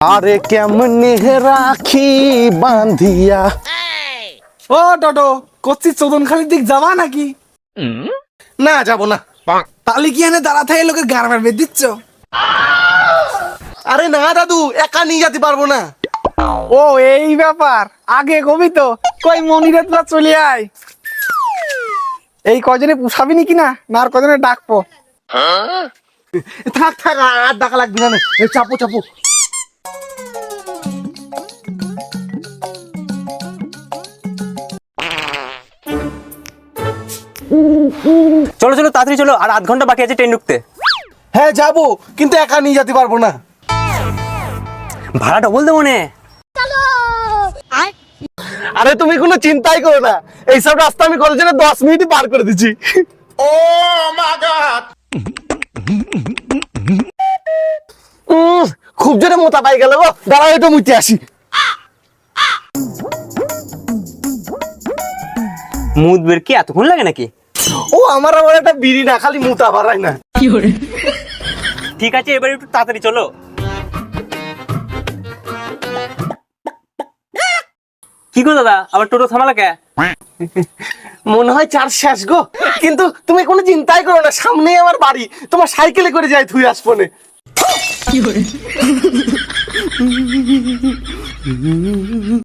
আরে কেমনে রাখি বাঁধিয়া। ও টোটো করছি চোদনখালির দিক যাবা নাকি? না যাব না। তাহলে কি এনে দাঁড়া থাকে লোকের গার্মেন্ট বেদ দিচ্ছ? আরে না দাদু, একা নিয়ে যেতে পারবো না। ও এই ব্যাপার, আগে কবি তো কই মনিরে তোরা চলে আয়। এই কজনে পুষাবি নাকি না আর কজনে ডাকবো? থাক থাক, আর ডাকা লাগবে না। এই চাপো চাপো। চলো চলো তাড়াতাড়ি চলো, আর আধ ঘন্টা বাকি আছে ট্রেন ঢুকতে। হ্যাঁ যাবো, কিন্তু একা নিয়ে যেতে পারবো না। ভাড়া ডবল দেবো নে। আরে তুমি কোনো চিন্তাই করো না, এইসব রাস্তা আমি করার জন্য 10 মিনিটই পার করে দিচ্ছি। ও মাই গড, খুব জোরে মোটা পাই গেল গো। দাঁড়াও একটু মুইতে আসি। মুদ বের কি এতক্ষণ লাগে নাকি? ও আমার আবার একটা বিড়ি না, খালি মুতা বাড়ায় না। ঠিক আছে, এবার একটু তাড়াতাড়ি চলো। কি গো দাদা, আবার টোটো থামালা কে? মনে হয় চার শেষ গো, কিন্তু তুমি কোনো চিন্তাই করো না, সামনেই আমার বাড়ি। তোমার সাইকেলে করে যাই থুই আসবো।